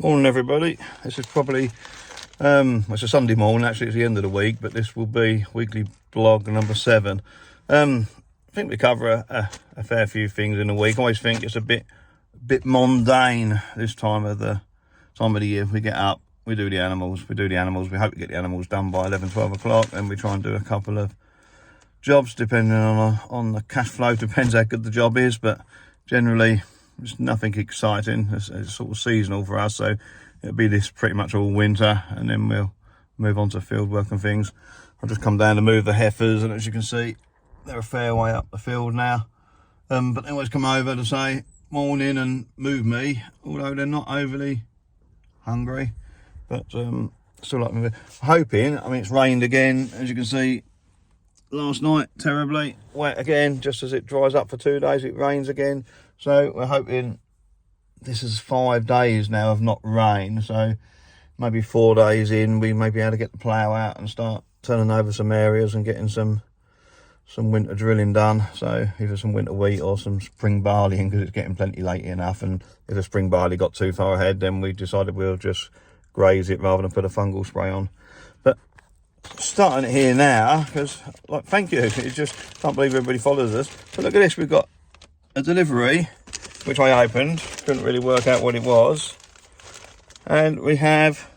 Morning everybody. This is probably it's a Sunday morning, actually it's the end of the week, but this will be weekly blog number 7. I think we cover a fair few things in a week. I always think it's a bit mundane this time of the year. We get up, we do the animals, we hope to get the animals done by 11-12 o'clock, and we try and do a couple of jobs depending on the cash flow. Depends how good the job is, but generally it's nothing exciting. It's sort of seasonal for us, so it'll be this pretty much all winter, and then we'll move on to field work and things. I've just come down to move the heifers, and as you can see, they're a fair way up the field now. But they always come over to say morning and move me, although they're not overly hungry. But still like moving. Hoping, I mean, it's rained again, as you can see. Last night, terribly wet again. Just as it dries up for 2 days, it rains again. So we're hoping this is 5 days now of not rain. So maybe 4 days in, we may be able to get the plough out and start turning over some areas and getting some winter drilling done. So either some winter wheat or some spring barley in, because it's getting plenty late enough. And if the spring barley got too far ahead, then we decided we'll just graze it rather than put a fungal spray on. But starting it here now, because like, thank you, it's just can't believe everybody follows us. But look at this, we've got a delivery which I opened, couldn't really work out what it was, and we have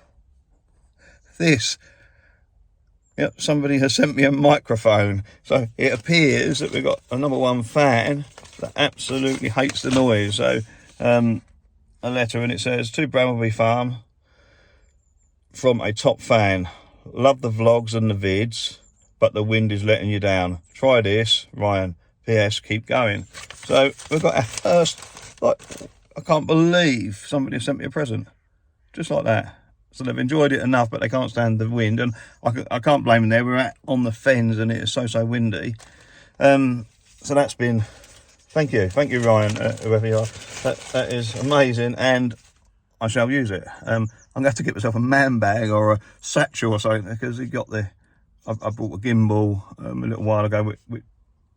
this. Yep, somebody has sent me a microphone. So it appears that we've got a #1 fan that absolutely hates the noise. So a letter, and it says, to Bramblebee Farm from a top fan. Love the vlogs and the vids, but the wind is letting you down. Try this, Ryan. PS, keep going. So we've got our first, like, I can't believe somebody sent me a present. Just like that. So they've enjoyed it enough, but they can't stand the wind. And I can't blame them there. We're out on the fens and it is so windy. So that's been, thank you Ryan, whoever you are. That is amazing, and I shall use it. I'm going to have to get myself a man bag or a satchel or something, because he got I bought a gimbal a little while ago,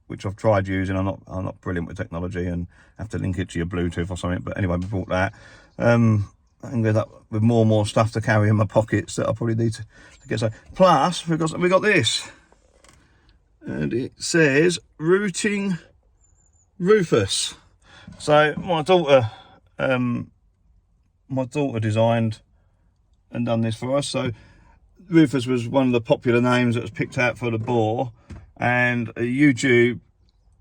which I've tried using. I'm not brilliant with technology and have to link it to your Bluetooth or something. But anyway, we bought that. And with more and more stuff to carry in my pockets that I probably need to get. So plus we got this, and it says Rooting Rufus. So my daughter designed and done this for us. So Rufus was one of the popular names that was picked out for the boar, and a YouTube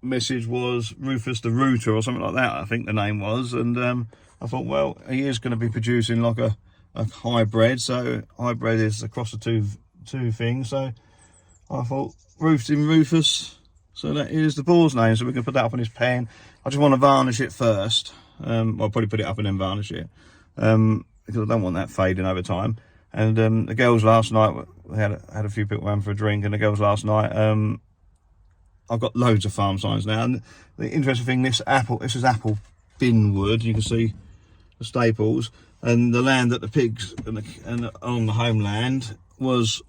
message was Rufus the Rooter or something like that, I think the name was. And I thought, well, he is going to be producing like a hybrid. So hybrid is across the two things. So I thought, Rooting Rufus. So that is the boar's name. So we can put that up on his pen. I just want to varnish it first. I'll probably put it up and then varnish it, because I don't want that fading over time. And the girls last night, we had a few people around for a drink, and the girls last night, I've got loads of farm signs now. And the interesting thing, this is apple bin wood. You can see the staples, and the land that the pigs and on the homeland was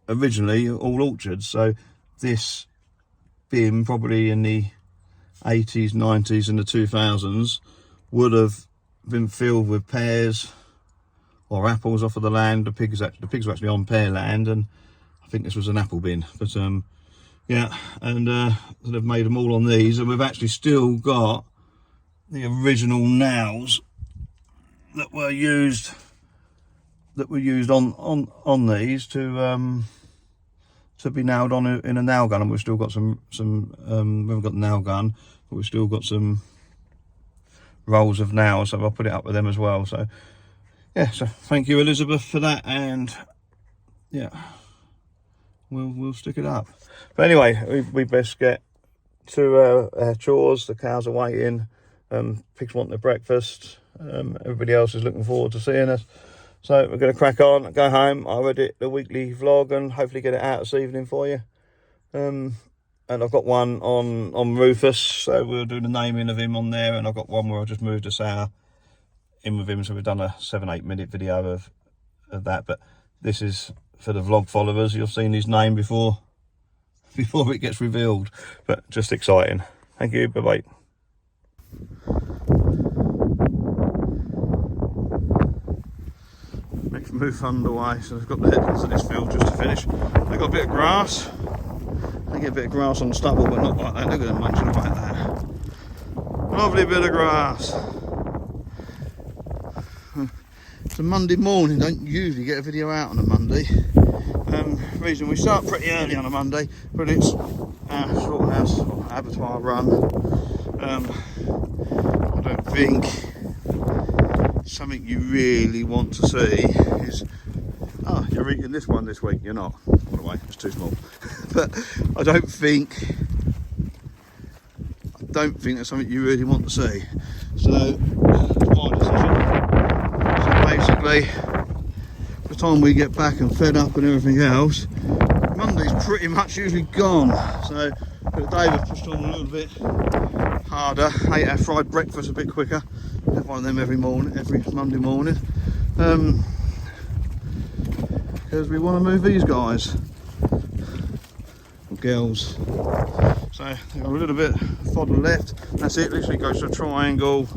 originally all orchards. So this bin, probably in the 80s, 90s and the 2000s, would have been filled with pears or apples off of the land. The pigs were actually on pear land, and I think this was an apple bin. But yeah, and they've made them all on these, and we've actually still got the original nails that were used on these to be nailed on in a nail gun. And we've still got some we haven't got the nail gun, but we've still got some rolls of nails, so I'll put it up with them as well. So yeah, so thank you Elizabeth for that, and yeah, we'll stick it up. But anyway, we best get to our chores. The cows are waiting, pigs want their breakfast, everybody else is looking forward to seeing us. So we're going to crack on, go home. I'll edit the weekly vlog and hopefully get it out this evening for you. And I've got one on Rufus, so we'll do the naming of him on there. And I've got one where I just moved a sow in with him, so we've done a 7-8 minute video of that. But this is for the vlog followers. You've seen his name before it gets revealed, but just exciting. Thank you, bye bye. move underway. So they've got the headlands of this field just to finish. They've got a bit of grass. They get a bit of grass on the stubble, but not like that. Look at them munching like that. Lovely bit of grass. It's a Monday morning. Don't usually get a video out on a Monday. Reason we start pretty early on a Monday, but it's our slaughterhouse or abattoir run. I don't think something you really want to see is, oh, you're eating this one this week. You're not. By the way, it's too small. But I don't think that's something you really want to see. So it's my decision. So basically, by the time we get back and fed up and everything else, Monday's pretty much usually gone. So today we've pushed on a little bit harder, ate our fried breakfast a bit quicker. Have one of them every morning, every Monday morning, because we want to move these guys, or girls. So they've got a little bit of fodder left. That's it. Literally goes to a triangle,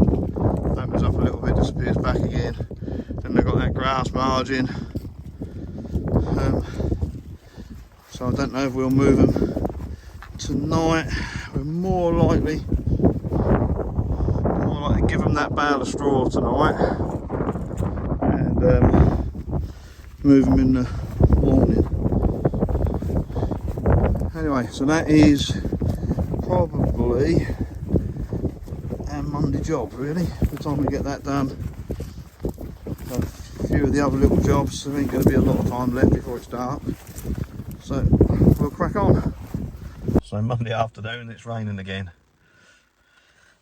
opens up a little bit, disappears back again. Then they've got that grass margin. So I don't know if we'll move them tonight. We're more likely to give them that bale of straw tonight and move them in the morning. Anyway, so that is probably our Monday job, really. By the time we get that done, a few of the other little jobs, there ain't going to be a lot of time left before it's dark. So we'll crack on. So Monday afternoon, it's raining again.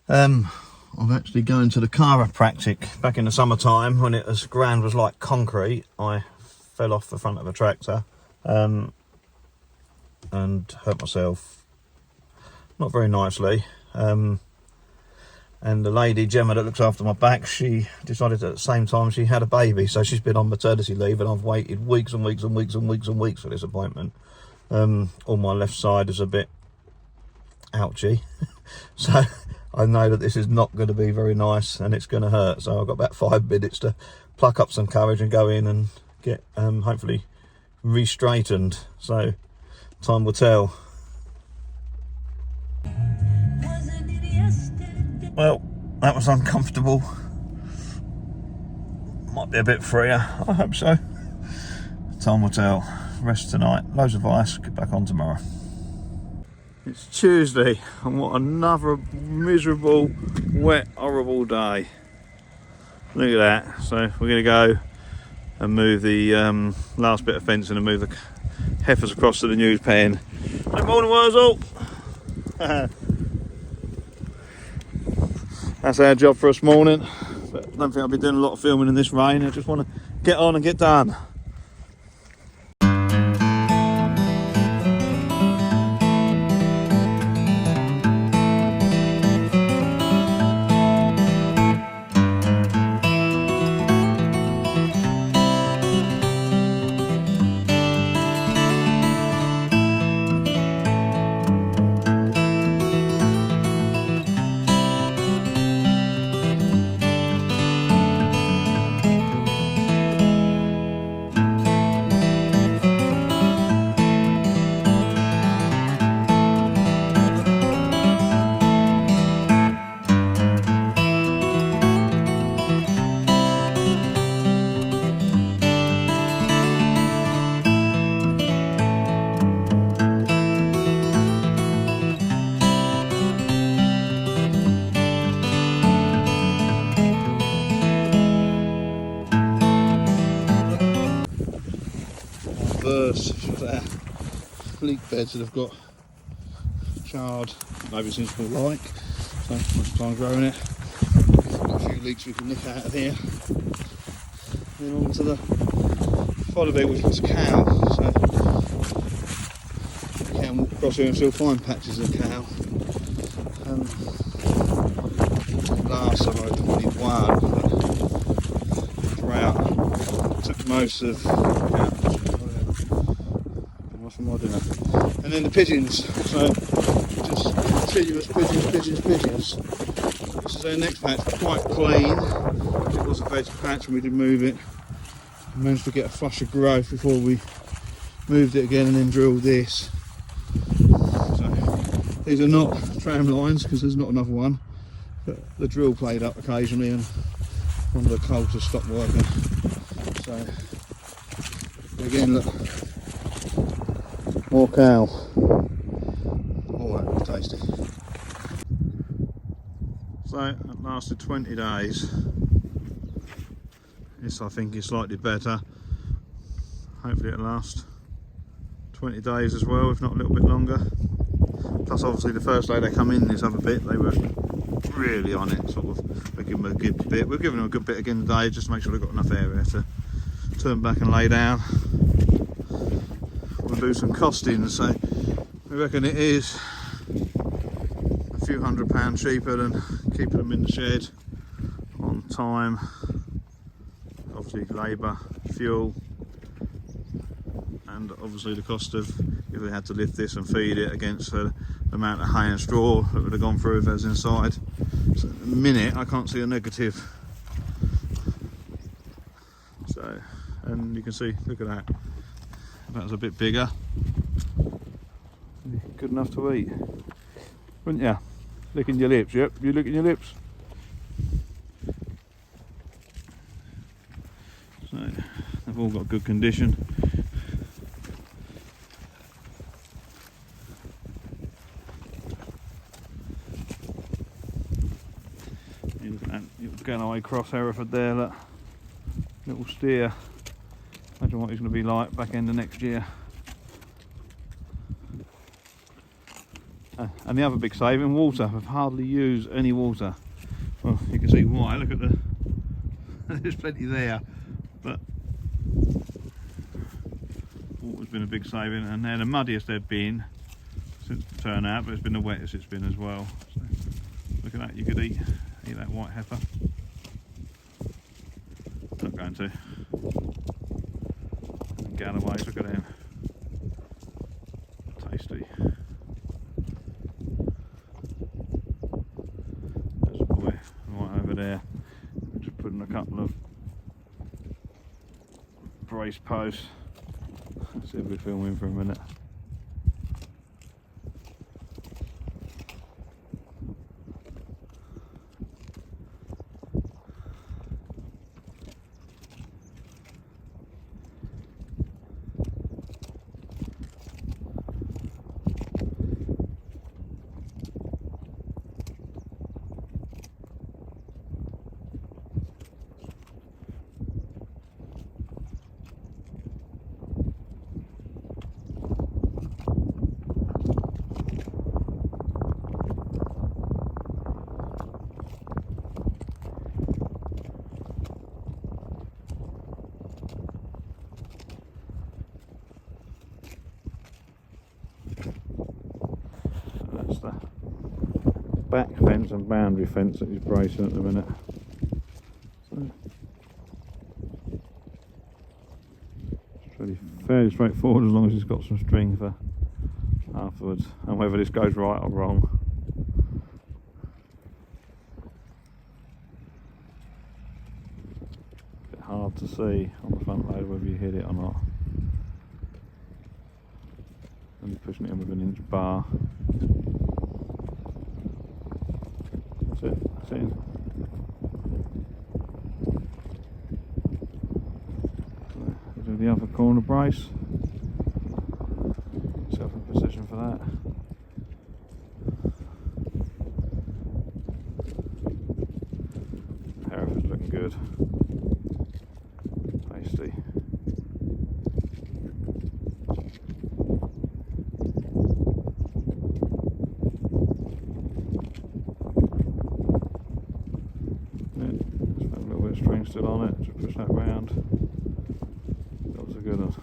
I'm actually going to the chiropractic. Back in the summertime, when it was ground was like concrete, I fell off the front of a tractor and hurt myself, not very nicely. And the lady Gemma that looks after my back, she decided at the same time she had a baby, so she's been on maternity leave, and I've waited weeks and weeks and weeks and weeks and weeks for this appointment. On my left side is a bit ouchy, so I know that this is not going to be very nice and it's going to hurt. So I've got about 5 minutes to pluck up some courage and go in and get hopefully re-straightened. So time will tell. Well, that was uncomfortable. Might be a bit freer, I hope so. Time will tell. Rest tonight, loads of ice, get back on tomorrow. It's Tuesday and what another miserable, wet, horrible day. Look at that. So we're going to go and move the last bit of fencing and move the heifers across to the news pen. Good morning, Wurzel. That's our job for this morning, but I don't think I'll be doing a lot of filming in this rain. I just want to get on and get done. There, leek beds that have got charred, nobody seems to like, so much time growing it. Got a few leeks we can nick out of here. Then on to the fodder bed, which was cow, so you can walk across here and still find patches of cow. Last summer I did one, but drought took most of for my dinner. And then the pigeons, so just continuous pigeons. This is our next patch, quite clean. It was a veg patch and we did move it managed to get a flush of growth before we moved it again and then drilled this. So these are not tram lines because there's not another one, but the drill played up occasionally and one of the coulters stopped working. So again, look, more cow. Oh, that was tasty. So it lasted 20 days. This I think is slightly better. Hopefully it'll last 20 days as well, if not a little bit longer. Plus obviously the first day they come in this other bit, they were really on it, sort of. We give them a good bit. We're giving them a good bit again today, just to make sure they've got enough area to turn back and lay down. We'll do some costings, so we reckon it is a few £100 cheaper than keeping them in the shed on time. Obviously labour, fuel, and obviously the cost of if we had to lift this and feed it against the amount of hay and straw that would have gone through if it was inside. So at the minute I can't see a negative. So, and you can see, look at that. If that was a bit bigger, good enough to eat, wouldn't you? Licking your lips, yep, you licking your lips. So they've all got good condition. Going away cross Hereford there, that little steer. Imagine what he's going to be like back end of next year. And the other big saving, water. I've hardly used any water. Well, you can see why. Look at the there's plenty there, but water's been a big saving, and they're the muddiest they've been since the turnout, but it's been the wettest it's been as well. So look at that, you could eat that white heifer. Not going to. And Galloways, look at them. Tasty. There's a boy right over there. Just putting a couple of brace posts. Let's see if we film in for a minute. That's the back fence and boundary fence that he's bracing at the minute. So it's really fairly straightforward as long as he's got some string for afterwards, and whether this goes right or wrong. A bit hard to see on the front load whether you hit it or not. And you're pushing it in with an inch bar. That's it, that's it in. So, do the other corner brace. Self in position for that. Hereford's looking good. Tasty. Still on it, just push that round. That was a good one.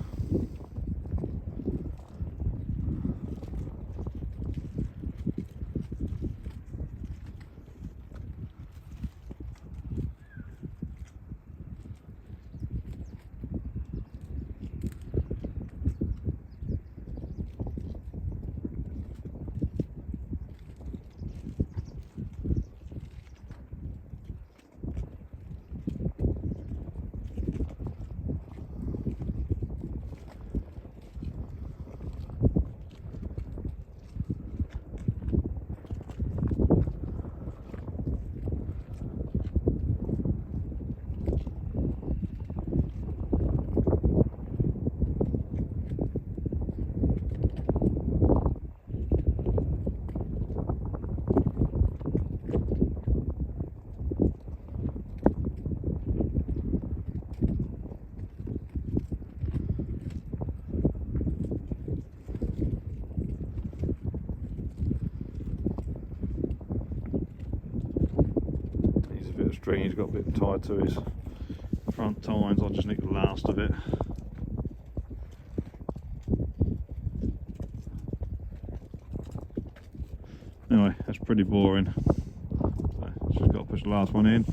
string he's got a bit tied to his front tines. I'll just nick the last of it. Anyway, that's pretty boring. So just got to push the last one in,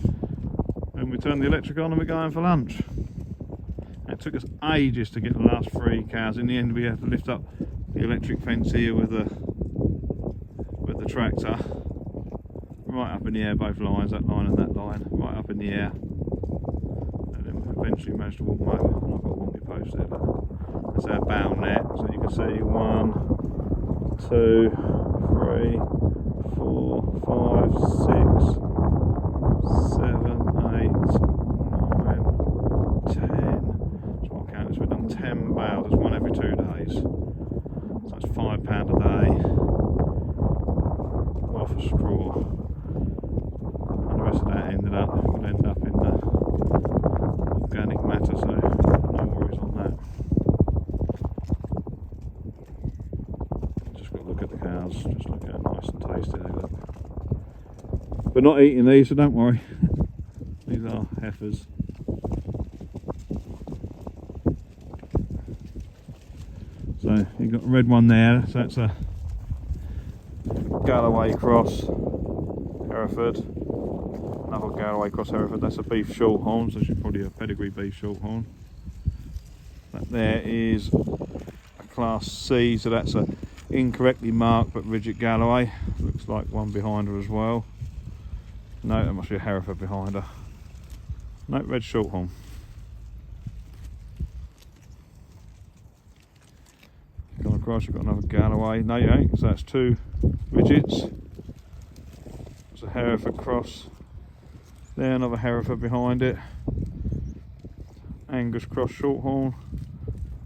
and we turn the electric on and we're going for lunch. It took us ages to get the last 3 cows. In the end, we had to lift up the electric fence here with the tractor, right up in the air, both lines, that line and that line, right up in the air, and then eventually managed to walk them over. And I've got a wonky post there, but that's our bound net. So you can see 1, 2, 3, 4, 5, 6, 7, 8, 9, 10. So what count is we've done 10 bales. There's one every 2 days. So that's £5 a day worth of straw. And the rest of that will end up in the organic matter. So no worries on that. Just got to look at the cows. Just look how nice and tasty they look. We're not eating these, so don't worry. These are heifers. So you've got a red one there, so that's a Galloway cross Hereford. Another Galloway cross Hereford, that's a beef shorthorn, so it's probably a pedigree beef shorthorn. That there is a class C, so that's a incorrectly marked but rigid Galloway. Looks like one behind her as well. No, that must be a Hereford behind her. No, red shorthorn. Come across, you've got another Galloway. No, you ain't, so that's 2 ridgets. There's a Hereford cross. There, another Hereford behind it. Angus cross shorthorn.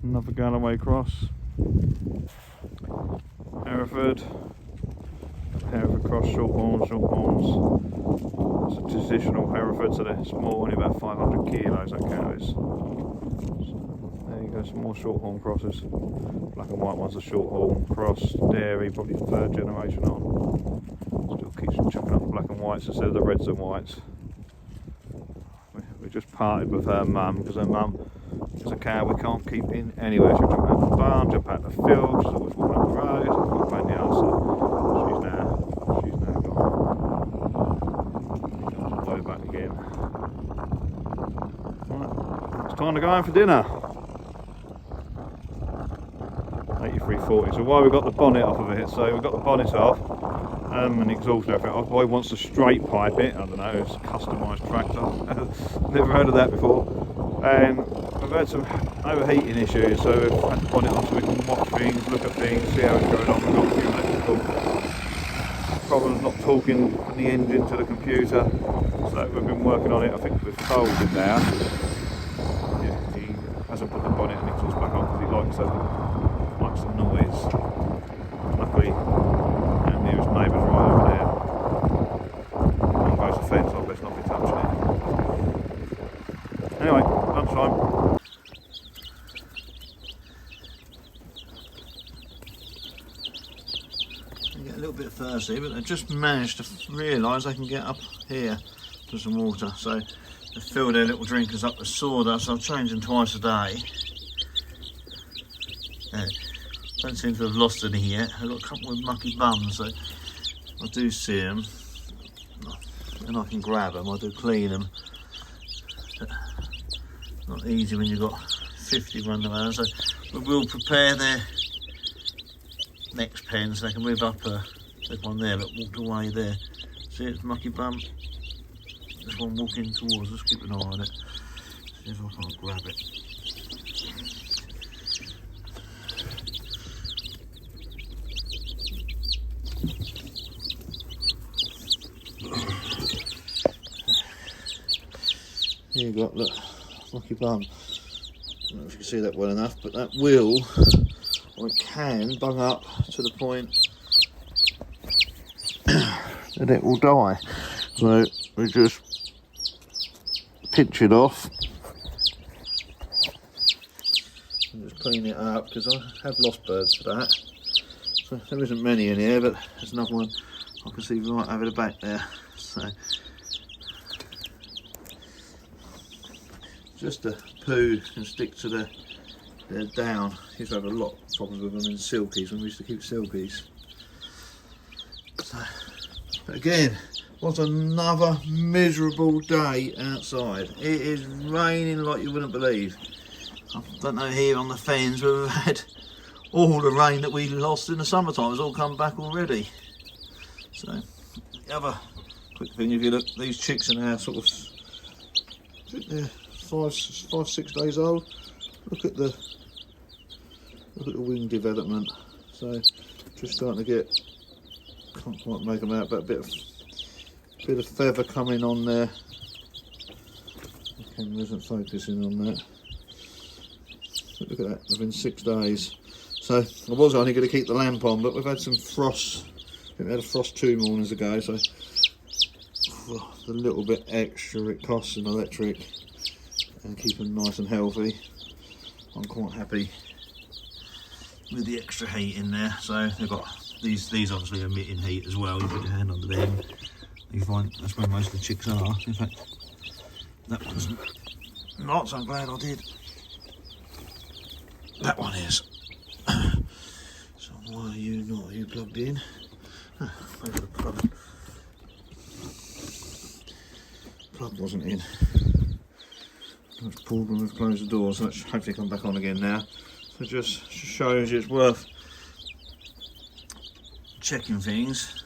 Another Galloway cross. Hereford. Hereford cross shorthorns. It's a traditional Hereford, so they're small, only about 500 kilos that cow is. So there you go, some more shorthorn crosses. Black and white one's a shorthorn cross, dairy, probably 3rd generation on. Still keeps chucking up the black and whites instead of the reds and whites. We just parted with her mum, because her mum is a cow we can't keep in anywhere. She'll jump out the barn, jump out the field, she's always walking up the road, can't find the answer. She's now gone. Way back again. Right, it's time to go home for dinner. 83.40. So while we've got the bonnet off of it, so we've got the bonnet off and the exhaust and everything. Boy wants to straight pipe it. I don't know, it's a customised tractor. Never heard of that before. And we've had some overheating issues, so we've had the bonnet off so we can watch things, look at things, see how it's going on. We've got a few electrical problems not talking the engine to the computer, so we've been working on it. I think we've told him now. Yeah, he hasn't put the bonnet and exhaust back on because he likes the noise. Luckily, our nearest neighbour's right over there. One goes the fence, I'll best not be touching it. Anyway, lunchtime. Get a little bit thirsty, but I just managed to realise I can get up here to some water. So they fill their little drinkers up with sawdust. I'll change them twice a day. Don't seem to have lost any yet. I've got a couple of mucky bums, so I do see them and I can grab them. I do clean them. Not easy when you've got 50 running around, so we will prepare their next pen so they can move up. There's one there that walked away there. See, it's mucky bum. There's one walking towards us. Keep an eye on it. See if I can't grab it. Here you got, look, mucky bum. I don't know if you can see that well enough, but that will, or it can, bung up to the point that it will die. So we just pinch it off and just clean it up, because I have lost birds for that. So there isn't many in here, but there's another one I can see right over the back there. So just the poo can stick to their down. I used to have a lot of problems with them in silkies when we used to keep silkies. So, but again, was another miserable day outside. It is raining like you wouldn't believe. I don't know here on the fens where we've had all the rain that we lost in the summertime has all come back already. So the other quick thing, if you look, these chicks are now sort of, I think they're 5-6 days old. Look at the wing development. So just starting to get, can't quite make them out, but a bit of feather coming on there. The camera isn't focusing on that. But look at that, within 6 days. So I was only going to keep the lamp on, but we've had some frost. I think we had a frost 2 mornings ago, so the little bit extra it costs in electric and keep them nice and healthy. I'm quite happy with the extra heat in there. So they've got these obviously emitting heat as well. You put your hand under them, you find that's where most of the chicks are. In fact, that one's not, so I'm glad I did. That one is. So why are you not? Are you plugged in? Maybe the plug wasn't in. That's pulled when we've closed the door, so let's hopefully come back on again now. So just shows you it's worth checking things.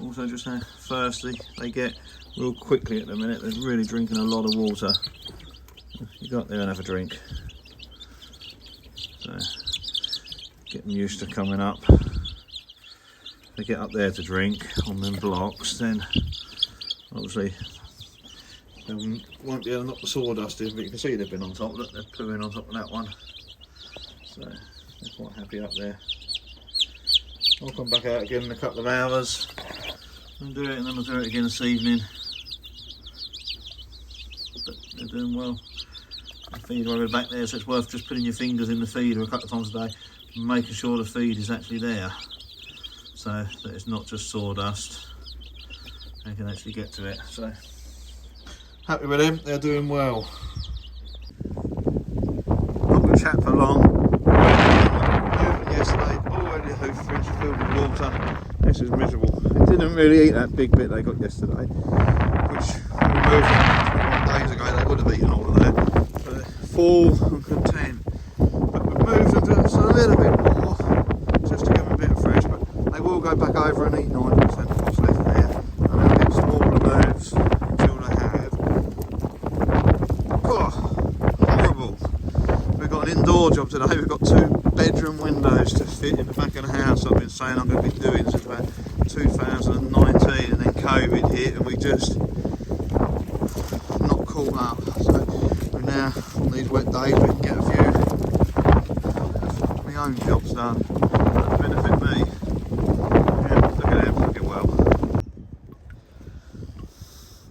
Also just how thirsty they get real quickly at the minute. They're really drinking a lot of water. You go up there and have a drink. So get them used to coming up. If they get up there to drink on them blocks, then obviously they won't be able to knock the sawdust in, but you can see they've been on top. Look, they're pooing on top of that one. So they're quite happy up there. I'll come back out again in a couple of hours and do it, and then I'll do it again this evening. But they're doing well. The feeder over back there, so it's worth just putting your fingers in the feeder a couple of times a day and making sure the feed is actually there, so that it's not just sawdust and can actually get to it. So happy with them, they're doing well. Not going to chat for long. Yesterday, already a hoof fridge filled with water. This is miserable. It didn't really eat that big bit they got yesterday, which we removed 21 days ago. They would have eaten all of that. So they're full and content. But we've moved them just a little bit more, just to give them a bit of fresh. But they will go back over and eat 90% of what's left there, and they'll get smaller moves until they have. Oh, horrible. We've got an indoor job today. We've got 2 bedroom windows to fit in the back of the house. I've been saying I'm going to be doing since about 2019, and then COVID hit and we just not caught up. So we're now on these wet days we can get a few of my own jobs done that benefit me. Yeah, look at them, looking well.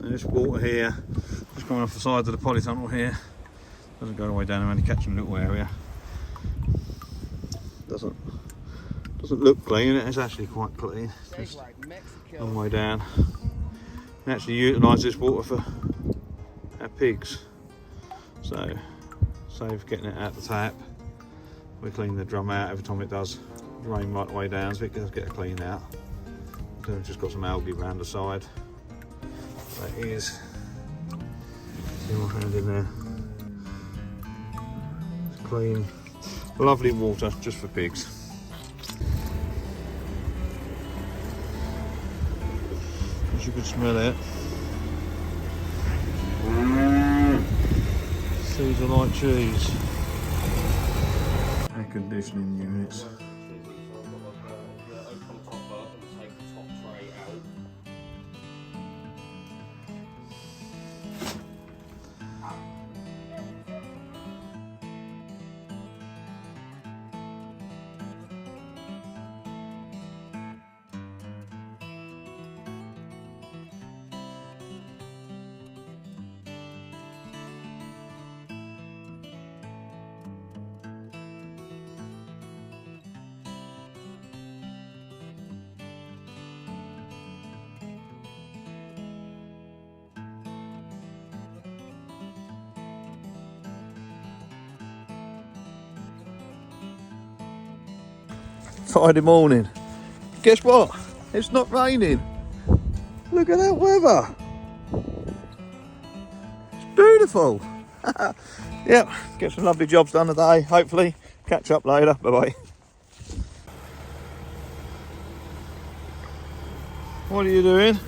And this water here, just coming off the side of the polytunnel here, doesn't go all the way down, I'm only catching a little area. Doesn't look clean, it's actually quite clean. Just all the way down. We actually utilise this water for our pigs. So save getting it out the tap. We clean the drum out every time it does drain right the way down, so it does get cleaned out. So we've just got some algae around the side. That is, see my hand in there. It's clean, lovely water just for pigs. As you can smell it. These are like cheese. Air conditioning units. Friday morning. Guess what? It's not raining. Look at that weather. It's beautiful. Yep, get some lovely jobs done today, hopefully. Catch up later. Bye-bye. What are you doing?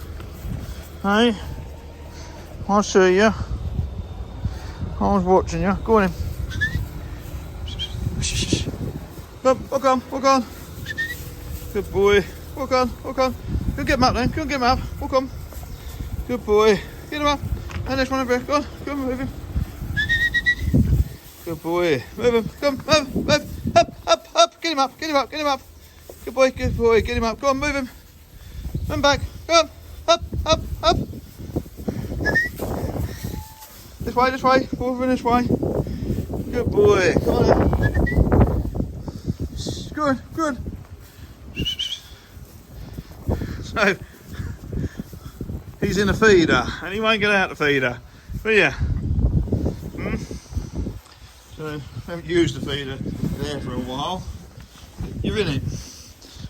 Hey? I see you. I was watching you. Go on in. Come, walk on, walk on. Good boy. Walk on, walk on. Go get him up then. Go and get him up. Walk on. Good boy. Get him up. And this one over here. Go on. Go on, move him. Good boy. Move him. Come, move, move. Up, up, up. Get him up, get him up, get him up. Good boy, good boy. Get him up. Go on, move him. Come back. Go on. Up, up, up. This way. Over this way. Good boy. Come on in. Good, good. So, he's in a feeder and he won't get out the feeder. But yeah. So, haven't used the feeder there for a while. You're in it.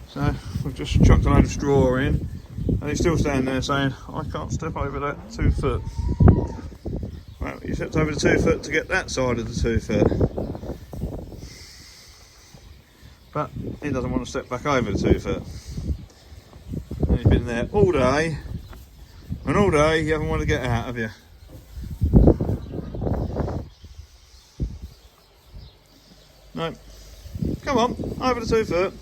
So, we've just chucked a load of straw in and he's still standing there saying, I can't step over that 2 foot. Well, you stepped over the 2 foot to get that side of the 2 foot. But he doesn't want to step back over the 2 foot. And he's been there all day, and all day you haven't wanted to get out, have you? No. Come on, over the 2 foot.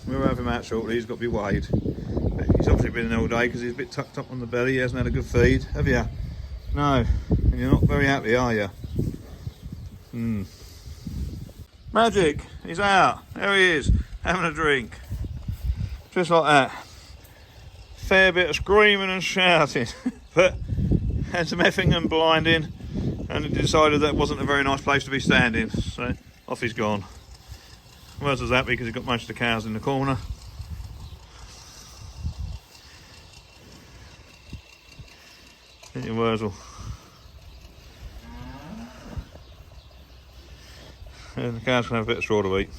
We'll have him out shortly, he's got to be weighed. But he's obviously been in all day because he's a bit tucked up on the belly, he hasn't had a good feed, have you? No, and you're not very happy, are you? Magic, he's out. There he is, having a drink. Just like that. Fair bit of screaming and shouting, but had some effing and blinding, and it decided that wasn't a very nice place to be standing, so off he's gone. Where's was that because he's got most of the cows in the corner. Hit your Wurzel. And the cows can have a bit of straw to eat.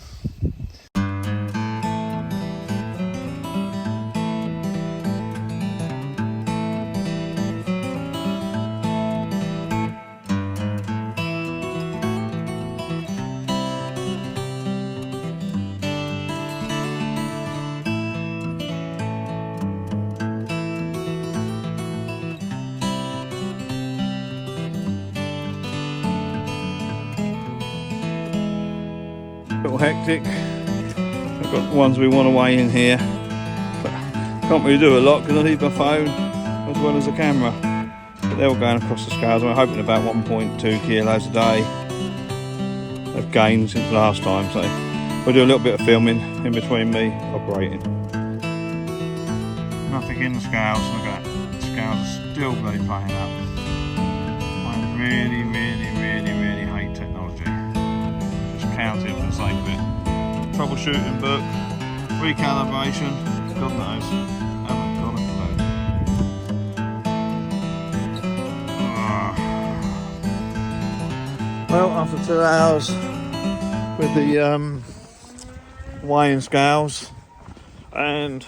Little hectic. I've got the ones we want to weigh in here, but can't really do a lot because I need my phone as well as a camera. But they're all going across the scales. I'm hoping about 1.2 kilos a day of gain since last time, so we'll do a little bit of filming in between me operating. Nothing in the scales. Look at that. The scales are still bloody playing up. I really hate technology. Counting for the sake of it. Troubleshooting book, recalibration, God knows. Haven't got a clue. Well, after 2 hours with the weighing scales, and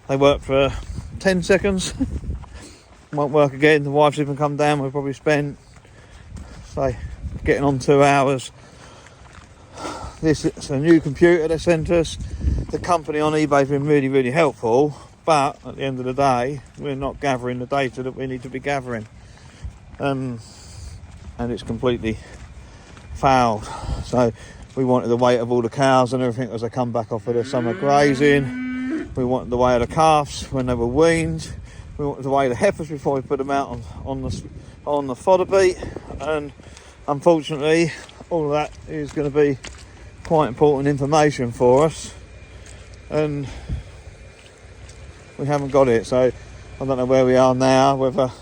they work for 10 seconds. Won't work again. The wife's even come down. We've probably spent, say, getting on 2 hours. This is a new computer they sent us. The company on eBay has been really helpful, but at the end of the day we're not gathering the data that we need to be gathering, and it's completely fouled. So we wanted the weight of all the cows and everything as they come back off of their summer grazing. We wanted the weight of the calves when they were weaned. We wanted the weight of the heifers before we put them out on the fodder beat, and unfortunately all of that is going to be quite important information for us, and we haven't got it. So I don't know where we are now, whether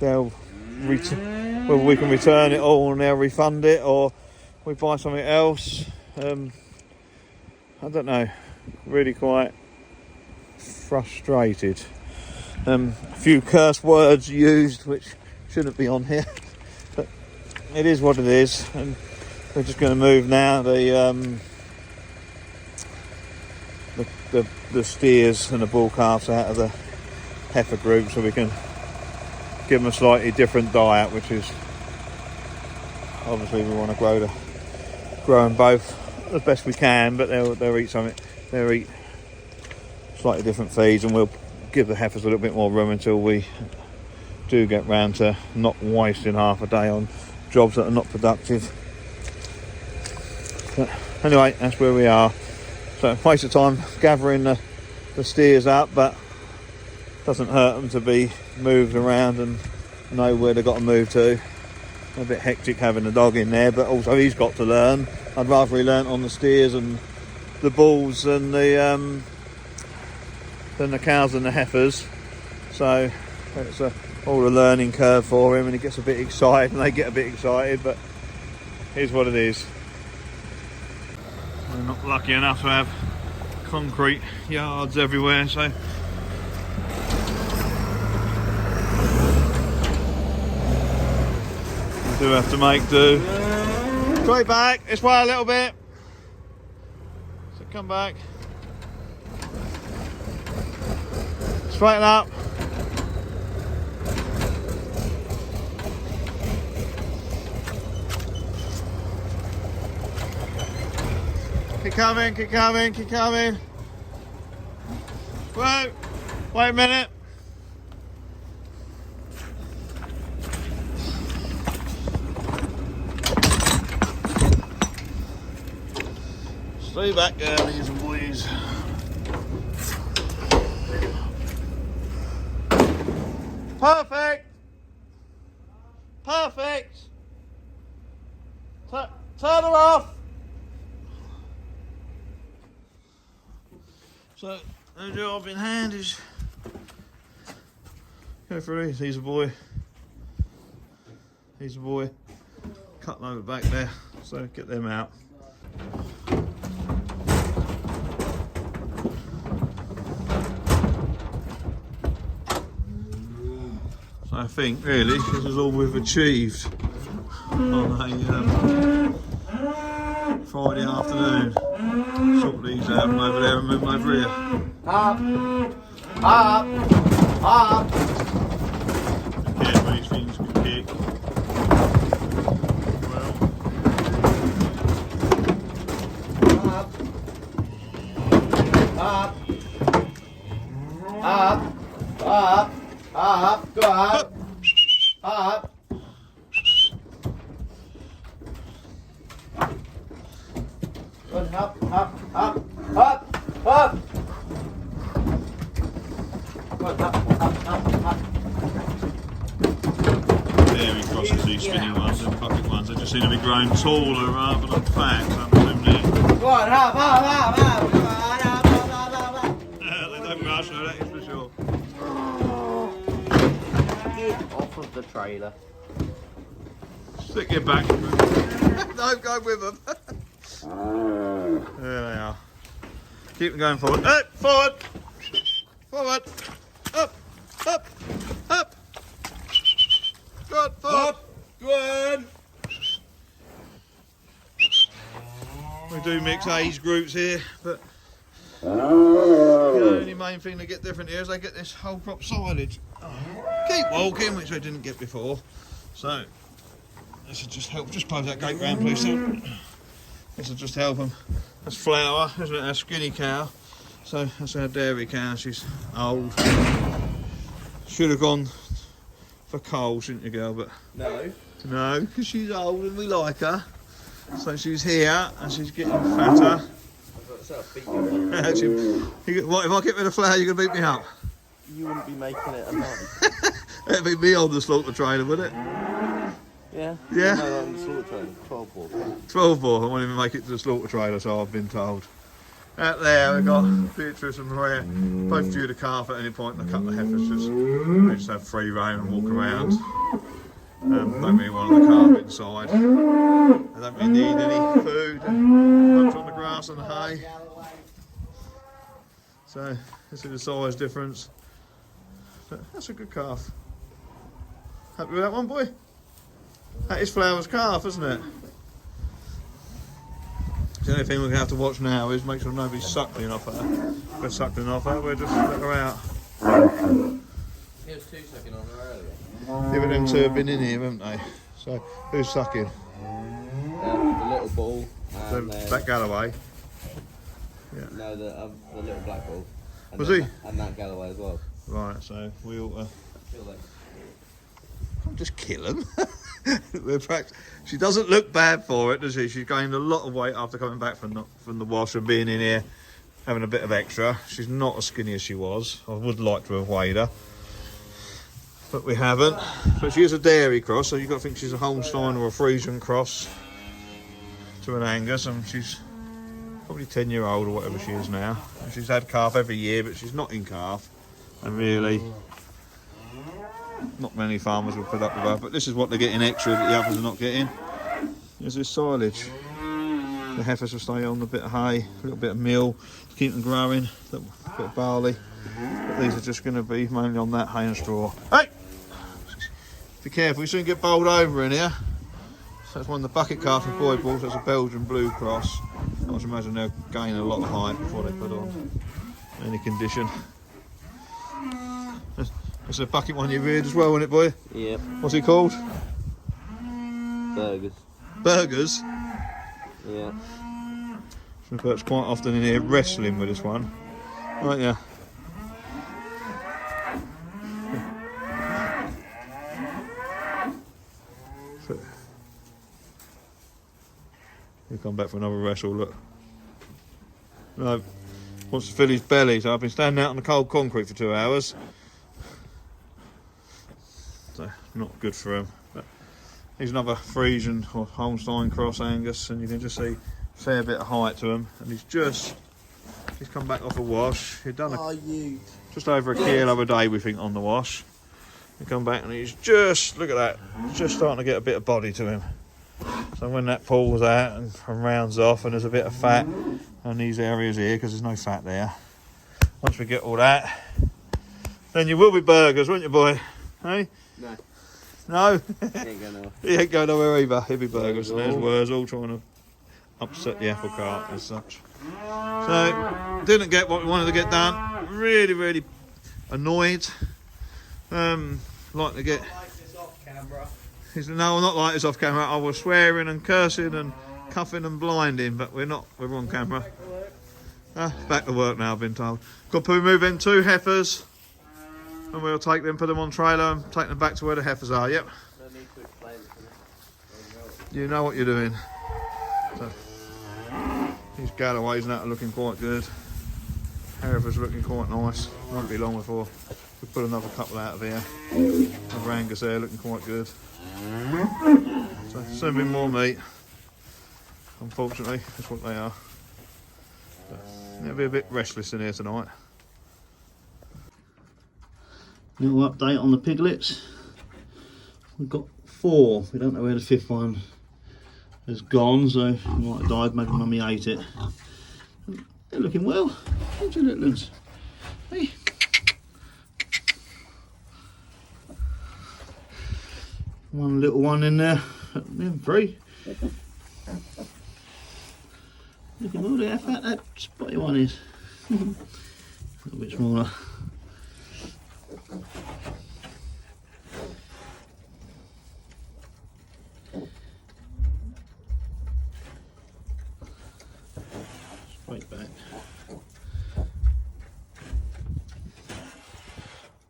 we can return it all and they'll refund it, or we buy something else. I don't know, really quite frustrated. A few curse words used which shouldn't be on here, but it is what it is, and we're just going to move now. The the steers and the bull calves out of the heifer group, so we can give them a slightly different diet, which is obviously we want to grow them both as best we can, but they'll eat something. They'll eat slightly different feeds, and we'll give the heifers a little bit more room until we do get round to not wasting half a day on jobs that are not productive. But anyway, that's where we are. So waste of time gathering the steers up, but doesn't hurt them to be moved around and know where they've got to move to. A bit hectic having the dog in there, but also he's got to learn. I'd rather he learnt on the steers and the bulls and than the cows and the heifers. So it's all a learning curve for him, and he gets a bit excited and they get a bit excited, but here's what it is. We're not lucky enough to have concrete yards everywhere, so we do have to make do. Straight back, this way a little bit. So come back. Straighten up. Keep coming, keep coming, keep coming. Wait a minute. Stay back there, these boys. Perfect. Perfect. Turn her off. So, the job in hand is go for these. He's a boy. He's a boy. Cutting over back there. So get them out. So I think really this is all we've achieved on a Friday afternoon. Sort these out from over there and move them over here. Up! Up! Up! Careful, these things can kick. Well. Up! Up! Up! Up! Go up! Up! Good, up, up, up, up, up. Good, up, up. There he crosses these skinny ones and bucket ones. They just seem to be growing taller rather than fat. Go on, up. Come on, up. They don't rush, though, that is for sure. Get off of the trailer. Stick your back. Don't go with them. There they are. Keep them going forward. Forward! Forward! Up! Up! Up! Good, forward! Good! We do mix age groups here, but the only main thing they get different here is they get this whole crop silage. Keep walking, which they didn't get before. So, this will just help. Just close that gate round, please. This will just help them. That's Flower, isn't it? Our skinny cow. So that's our dairy cow. She's old. Should have gone for coal, shouldn't you, girl? But no, because she's old and we like her. So she's here and she's getting fatter. What if I get rid of Flower? You're gonna beat me up? You wouldn't be making it alive. It'd be me on the slaughter trailer, wouldn't it? Yeah. Yeah. No, on the slaughter trailer. 12 ball. 12 ball. I won't even make it to the slaughter trailer, so I've been told. Out there we've got Beatrice and Maria, both due to calf at any point, and a couple of heifers they just have free rein and walk around. Don't really want the calf inside. They don't really need any food, much on the grass and the hay. So this is the size difference. But that's a good calf. Happy with that one, boy? That is Flower's calf, isn't it? The only thing we're going to have to watch now is make sure nobody's suckling off her. If we're suckling off her, we'll just let her out. He was 2 sucking on her earlier. Even them two have been in here, haven't they? So, who's sucking? The little ball. And That Galloway. Yeah. No, the little black ball. And Was then he? And that Galloway as well. Right, so we ought to... Feel like. Can't just kill them. She doesn't look bad for it, does she? She's gained a lot of weight after coming back from the wash and being in here, having a bit of extra. She's not as skinny as she was. I would like to have weighed her, but we haven't. But she is a dairy cross, so you've got to think she's a Holstein or a Friesian cross to an Angus, and she's probably 10-year-old or whatever she is now. And she's had calf every year, but she's not in calf, and really not many farmers will put up with her, but this is what they're getting extra that the others are not getting. There's this silage. The heifers will stay on a bit of hay, a little bit of meal to keep them growing, a little bit of barley. But these are just going to be mainly on that hay and straw. Hey! Be careful, you soon get bowled over in here. So that's one of the bucket calf and boy bulls. That's a Belgian blue cross. I must imagine they'll gain a lot of height before they put on any condition. It's a bucket one you reared as well, isn't it, boy? Yep. What's it called? Burgers. Burgers? Yeah. So Bert's quite often in here wrestling with this one. Right, yeah. He'll come back for another wrestle, look. No, wants to fill his belly, so I've been standing out on the cold concrete for 2 hours. So, not good for him. But he's another Friesian or Holstein cross Angus, and you can just see a fair bit of height to him. And he's come back off a wash. He'd done just over a kilo a day, we think, on the wash. He come back and he's just, look at that, just starting to get a bit of body to him. So when that pulls out and rounds off and there's a bit of fat on these areas here, because there's no fat there, once we get all that, then you will be burgers, won't you, boy? Hey? No. No? He ain't going nowhere. He ain't going nowhere either. He'll be burgers. And there's Wurzel trying to upset the apple cart as such. So, didn't get what we wanted to get done. Really, really annoyed. Like to get... No, not like this off camera. I was swearing and cursing and cuffing and blinding, but we're not. We're on camera. Back to work now, I've been told. Got to move in 2 heifers, and we'll take them, put them on trailer, and take them back to where the heifers are. Yep. No need to explain it to me. You know what you're doing. So, these Galloways now are looking quite good. Herefords are looking quite nice. Won't be long before we put another couple out of here. Another Angus there looking quite good. So soon be more meat. Unfortunately, that's what they are. They'll be a bit restless in here tonight. Little update on the piglets. We've got 4. We don't know where the 5th one has gone, so it might have died. Maybe Mummy ate it. They're looking well. What's your little ones? Hey. One little one in there. 3. Look at all how fat that spotty one is. A little bit smaller. Straight back.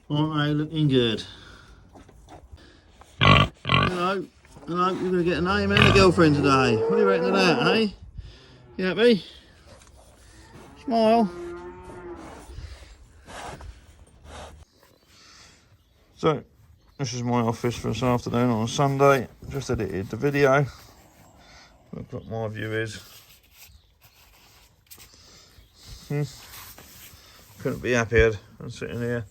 Aren't they looking good? Hello, you're going to get a name and a girlfriend today. What do you reckon of that, eh? You happy? Smile. So, this is my office for this afternoon on a Sunday. Just edited the video. Look what my view is. Couldn't be happier than sitting here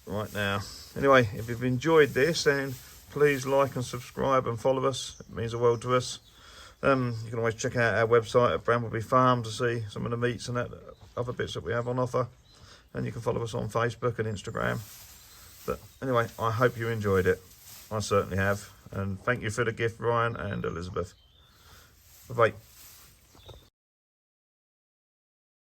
right now. Anyway, if you've enjoyed this, then please like and subscribe and follow us. It means the world to us. You can always check out our website at Bramblebee Farm to see some of the meats and that other bits that we have on offer. And you can follow us on Facebook and Instagram. But anyway, I hope you enjoyed it. I certainly have. And thank you for the gift, Ryan and Elizabeth. Bye-bye.